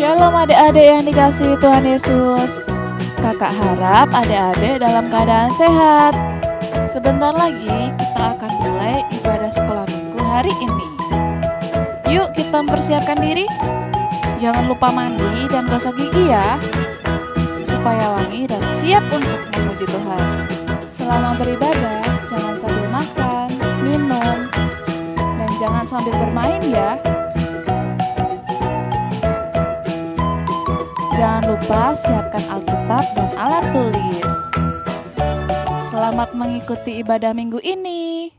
Shalom adik-adik yang dikasihi Tuhan Yesus. Kakak harap adik-adik dalam keadaan sehat. Sebentar lagi kita akan mulai ibadah sekolah minggu hari ini. Yuk kita mempersiapkan diri. Jangan lupa mandi dan gosok gigi ya, supaya wangi dan siap untuk memuji Tuhan. Selama beribadah, jangan sambil makan, minum, dan jangan sambil bermain ya. Jangan lupa siapkan Alkitab dan alat tulis. Selamat mengikuti ibadah minggu ini.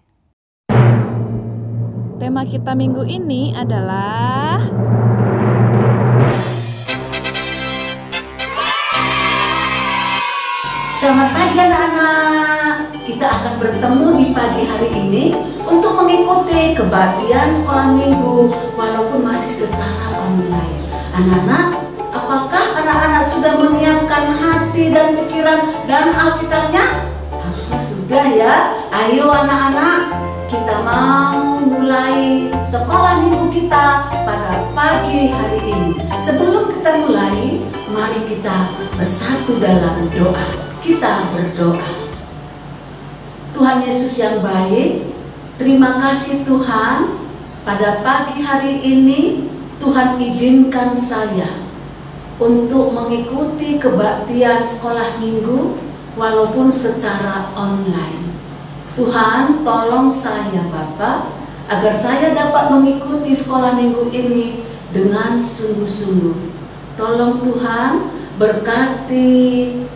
Tema kita minggu ini adalah Selamat pagi anak-anak. Kita akan bertemu di pagi hari ini untuk mengikuti kebaktian sekolah minggu walaupun masih secara online. Anak-anak, apakah anak-anak sudah menyiapkan hati dan pikiran dan Alkitabnya? Harusnya sudah ya. Ayo anak-anak, kita mau mulai sekolah minggu kita pada pagi hari ini. Sebelum kita mulai, mari kita bersatu dalam doa. Kita berdoa. Tuhan Yesus yang baik, terima kasih Tuhan. Pada pagi hari ini Tuhan izinkan saya untuk mengikuti kebaktian sekolah minggu walaupun secara online. Tuhan tolong saya Bapa agar saya dapat mengikuti sekolah minggu ini dengan sungguh-sungguh. Tolong Tuhan berkati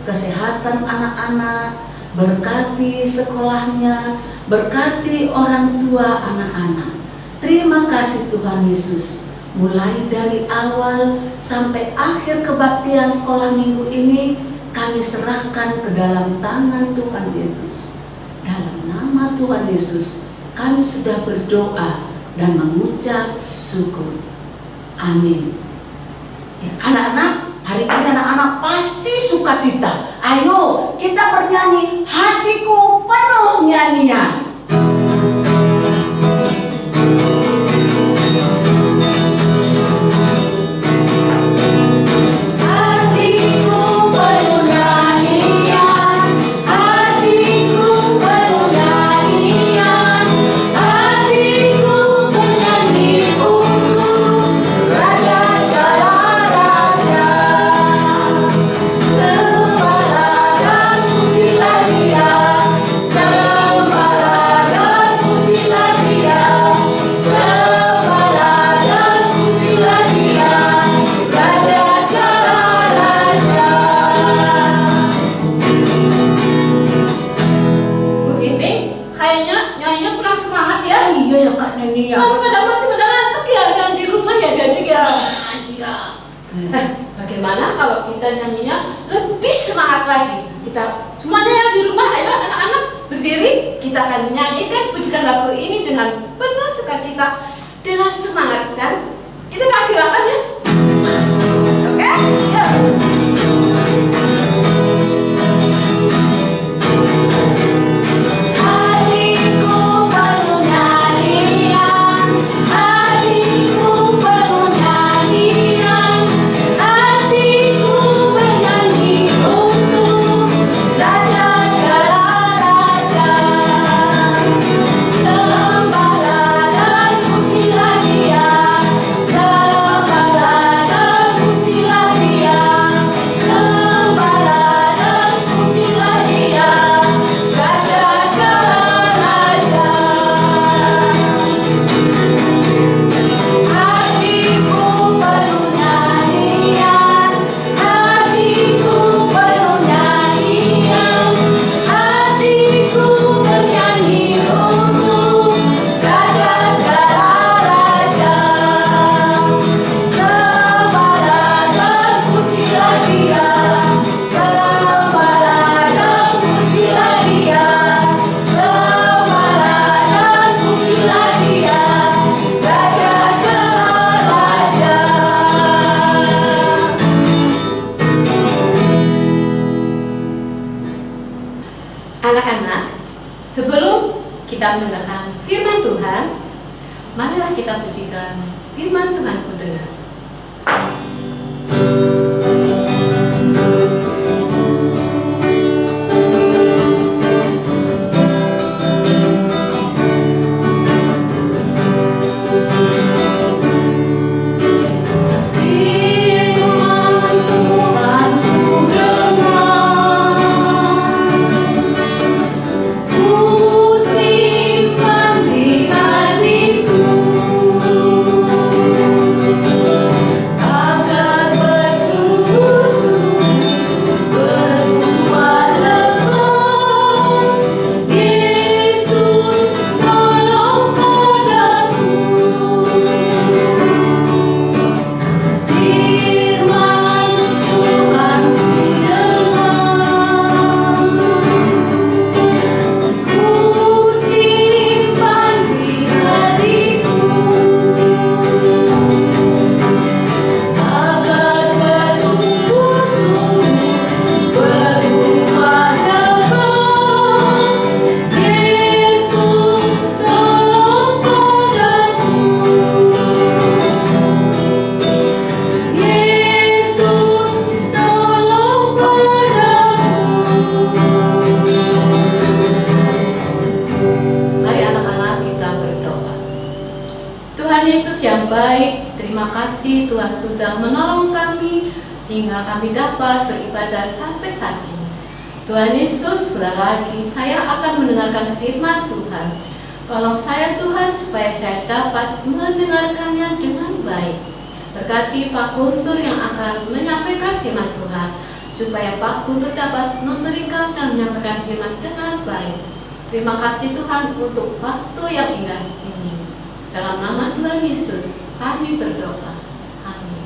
kesehatan anak-anak, berkati sekolahnya, berkati orang tua anak-anak. Terima kasih Tuhan Yesus. Mulai dari awal sampai akhir kebaktian sekolah minggu ini, kami serahkan ke dalam tangan Tuhan Yesus. Dalam nama Tuhan Yesus, kami sudah berdoa dan mengucap syukur. Amin. Ya, anak-anak, hari ini anak-anak pasti sukacita. Ayo kita bernyanyi, hatiku penuh nyanyian. Bagaimana kalau kita nyanyinya lebih semangat lagi? Kita semuanya yang di rumah, ayo anak-anak berdiri. Kita akan nyanyikan pujian lagu ini dengan penuh sukacita, dengan semangat, dan kita akan gerakan ya. Oke? Yuk. Anak-anak, sebelum kita mendengarkan firman Tuhan, marilah kita pujikan firman Tuhan pendengar. Yesus yang baik, terima kasih Tuhan sudah menolong kami sehingga kami dapat beribadah sampai saat ini. Tuhan Yesus, sebentar lagi saya akan mendengarkan firman Tuhan. Tolong saya Tuhan supaya saya dapat mendengarkannya dengan baik. Berkati Pak Guntur yang akan menyampaikan firman Tuhan, supaya Pak Guntur dapat memberikan dan menyampaikan firman dengan baik. Terima kasih Tuhan untuk waktu yang indah ini. Dalam nama Tuhan Yesus kami berdoa. Amin.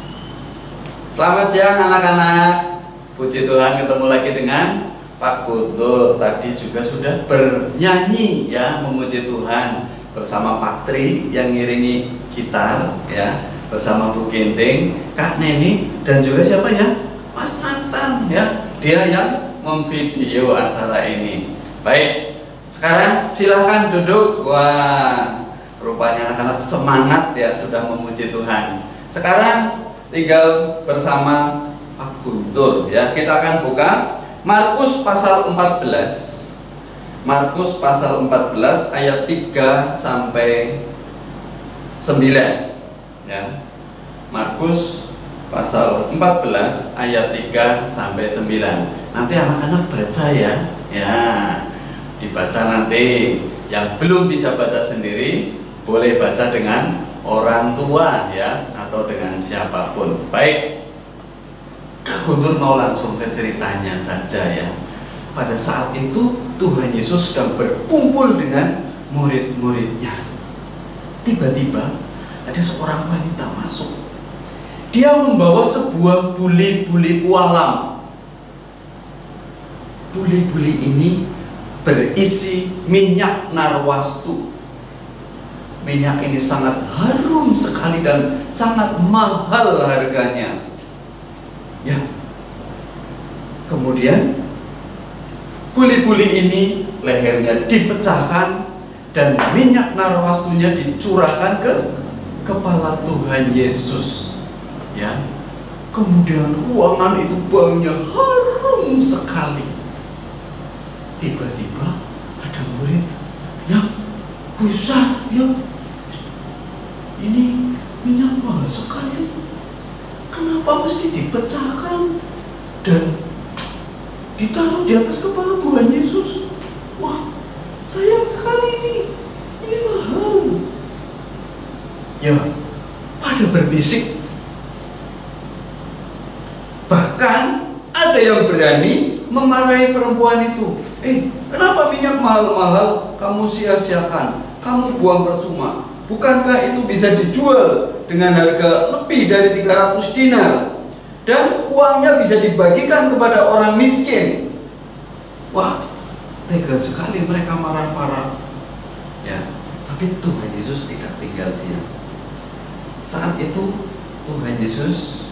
Selamat siang anak-anak. Puji Tuhan, ketemu lagi dengan Pak Guntur. Tadi juga sudah bernyanyi ya, memuji Tuhan bersama Pak Tri yang ngiringi gitar ya, bersama Bu Ginting, Kak Neni, dan juga siapa ya? Mas Nathan ya. Dia yang memvideo acara ini. Baik, sekarang silahkan duduk. Wah, rupanya anak-anak semangat ya, sudah memuji Tuhan. Sekarang tinggal bersama Pak Guntur ya. Kita akan buka Markus pasal 14. Markus pasal 14 ayat 3 sampai 9 ya. Markus pasal 14 ayat 3 sampai 9. Nanti anak-anak baca ya. Ya, dibaca nanti. Yang belum bisa baca sendiri boleh baca dengan orang tua ya, atau dengan siapapun. Baik, Kak Guntur mau langsung ke ceritanya saja ya. Pada saat itu Tuhan Yesus sedang berkumpul dengan murid-muridnya. Tiba-tiba ada seorang wanita masuk. Dia membawa sebuah buli-buli pualam. Buli-buli ini berisi minyak narwastu. Minyak ini sangat harum sekali dan sangat mahal harganya. Ya. Kemudian buli-buli ini lehernya dipecahkan dan minyak narwastunya dicurahkan ke kepala Tuhan Yesus. Ya. Kemudian ruangan itu baunya harum sekali. Tiba-tiba ada murid yang gusar, ya, ini minyak mahal sekali. Kenapa mesti dipecahkan dan ditaruh di atas kepala Tuhan Yesus? Wah, sayang sekali ini mahal. Ya, pada berbisik. Bahkan ada yang berani memarahi perempuan itu. Kenapa minyak mahal-mahal kamu sia-siakan? Kamu buang percuma. Bukankah itu bisa dijual dengan harga lebih dari 300 dinar? Dan uangnya bisa dibagikan kepada orang miskin. Wah, tega sekali mereka marah-marah. Ya, tapi Tuhan Yesus tidak tinggal diam. Saat itu Tuhan Yesus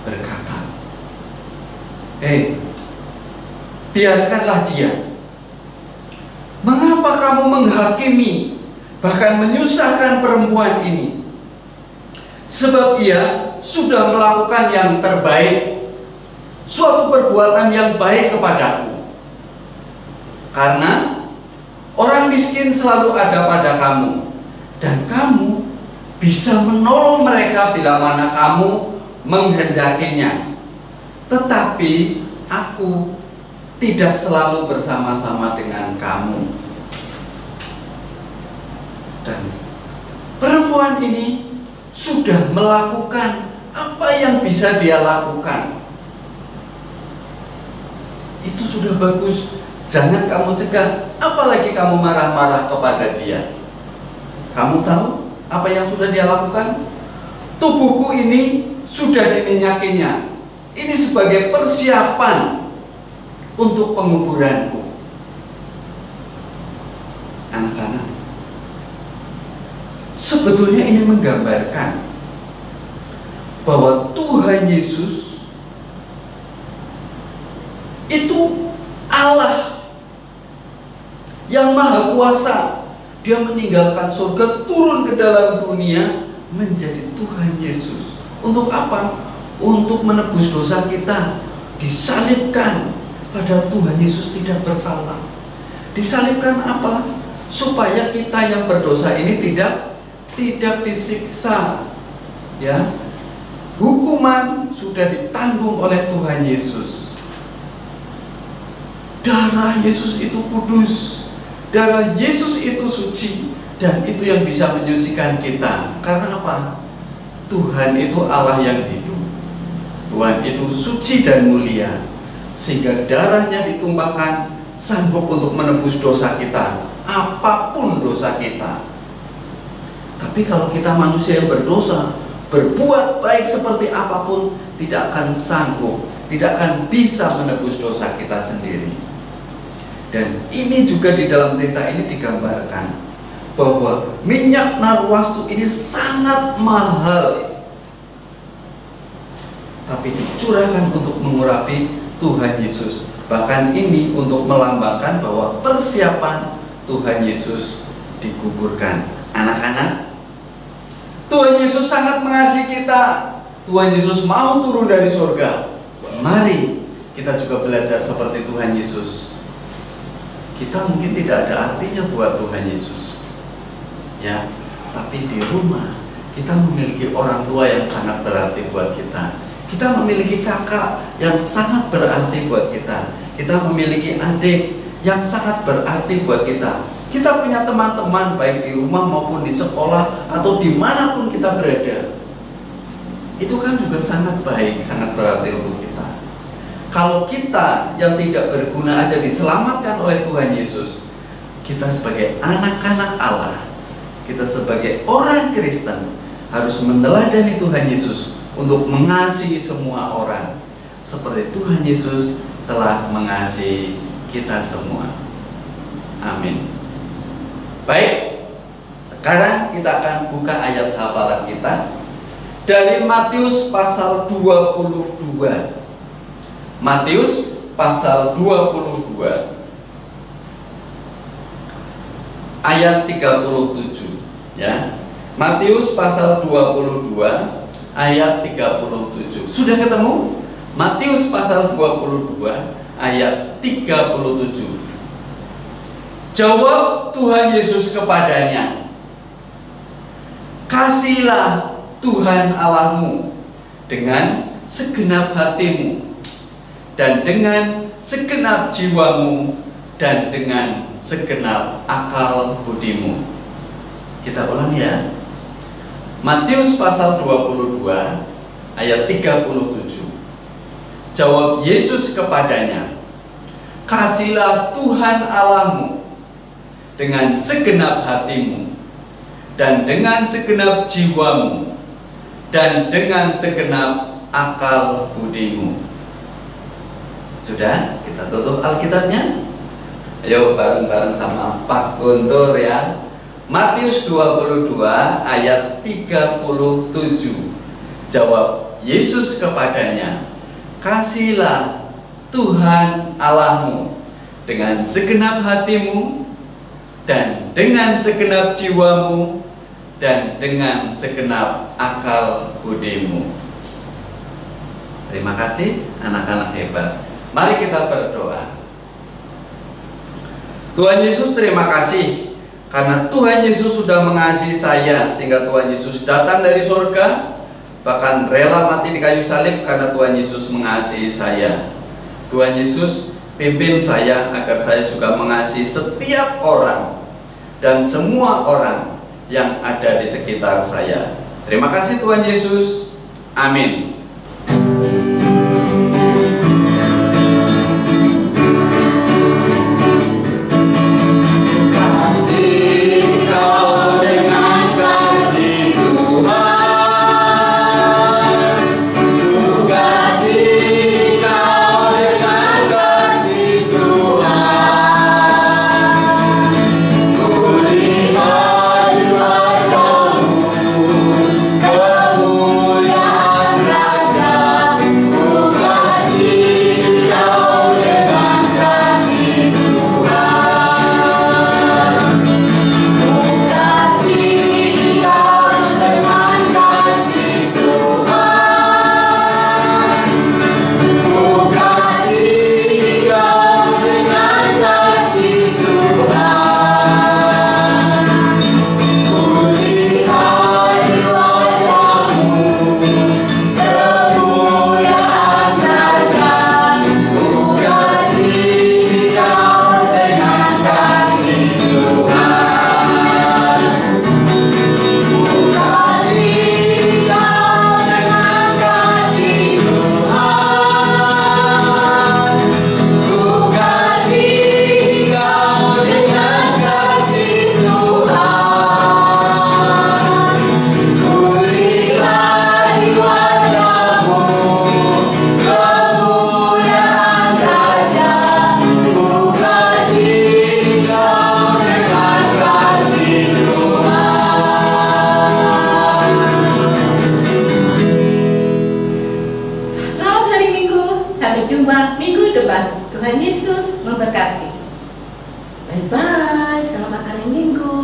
berkata, biarkanlah dia. Mengapa kamu menghakimi, bahkan menyusahkan perempuan ini? Sebab ia sudah melakukan yang terbaik, suatu perbuatan yang baik kepadaku. Karena orang miskin selalu ada pada kamu, dan kamu bisa menolong mereka bila mana kamu menghendakinya. Tetapi aku tidak selalu bersama-sama dengan kamu. Dan perempuan ini sudah melakukan apa yang bisa dia lakukan. Itu sudah bagus. Jangan kamu cegah, apalagi kamu marah-marah kepada dia. Kamu tahu apa yang sudah dia lakukan? Tubuhku ini sudah diminyakinya. Ini sebagai persiapan untuk penguburanku. Anak-anak, sebetulnya ini menggambarkan bahwa Tuhan Yesus itu Allah yang maha kuasa. Dia meninggalkan surga, turun ke dalam dunia menjadi Tuhan Yesus. Untuk apa? Untuk menebus dosa kita. Disalibkan. Padahal Tuhan Yesus tidak bersalah. Disalibkan apa? Supaya kita yang berdosa ini tidak tidak disiksa, ya. Hukuman sudah ditanggung oleh Tuhan Yesus. Darah Yesus itu kudus, darah Yesus itu suci, dan itu yang bisa menyucikan kita. Karena apa? Tuhan itu Allah yang hidup, Tuhan itu suci dan mulia, sehingga darahnya ditumpahkan sanggup untuk menebus dosa kita, apapun dosa kita. Tapi kalau kita manusia yang berdosa, berbuat baik seperti apapun, tidak akan sanggup, tidak akan bisa menebus dosa kita sendiri. Dan ini juga di dalam cerita ini digambarkan bahwa minyak narwastu ini sangat mahal, tapi dicurahkan untuk mengurapi Tuhan Yesus. Bahkan ini untuk melambangkan bahwa persiapan Tuhan Yesus dikuburkan. Anak-anak, Tuhan Yesus sangat mengasihi kita. Tuhan Yesus mau turun dari surga. Mari kita juga belajar seperti Tuhan Yesus. Kita mungkin tidak ada artinya buat Tuhan Yesus, ya, tapi di rumah kita memiliki orang tua yang sangat berarti buat kita. Kita memiliki kakak yang sangat berarti buat kita. Kita memiliki adik yang sangat berarti buat kita. Kita punya teman-teman baik di rumah maupun di sekolah atau dimanapun kita berada. Itu kan juga sangat baik, sangat berarti untuk kita. Kalau kita yang tidak berguna aja diselamatkan oleh Tuhan Yesus, kita sebagai anak-anak Allah, kita sebagai orang Kristen harus meneladani Tuhan Yesus untuk mengasihi semua orang seperti Tuhan Yesus telah mengasihi kita semua. Amin. Baik, sekarang kita akan buka ayat hafalan kita dari Matius pasal 22. Matius pasal 22 ayat 37, ya. Matius pasal 22 ayat 37. Sudah ketemu? Matius pasal 22 ayat 37. Jawab Tuhan Yesus kepadanya, "Kasihilah Tuhan Allahmu dengan segenap hatimu, dan dengan segenap jiwamu, dan dengan segenap akal budimu." Kita ulang ya. Matius pasal 22 ayat 37. Jawab Yesus kepadanya, "Kasihilah Tuhan Allahmu dengan segenap hatimu, dan dengan segenap jiwamu, dan dengan segenap akal budimu." Sudah, kita tutup Alkitabnya. Ayo bareng-bareng sama Pak Guntur ya. Matius 22 ayat 37. Jawab Yesus kepadanya, "Kasihilah Tuhan Allahmu dengan segenap hatimu, dan dengan segenap jiwamu, dan dengan segenap akal budimu." Terima kasih anak-anak hebat. Mari kita berdoa. Tuhan Yesus, terima kasih karena Tuhan Yesus sudah mengasihi saya, sehingga Tuhan Yesus datang dari surga, bahkan rela mati di kayu salib karena Tuhan Yesus mengasihi saya. Tuhan Yesus, pimpin saya agar saya juga mengasihi setiap orang dan semua orang yang ada di sekitar saya. Terima kasih Tuhan Yesus. Amin. Kemuliaan jumpa minggu depan. Tuhan Yesus memberkati. Bye-bye, selamat hari Minggu.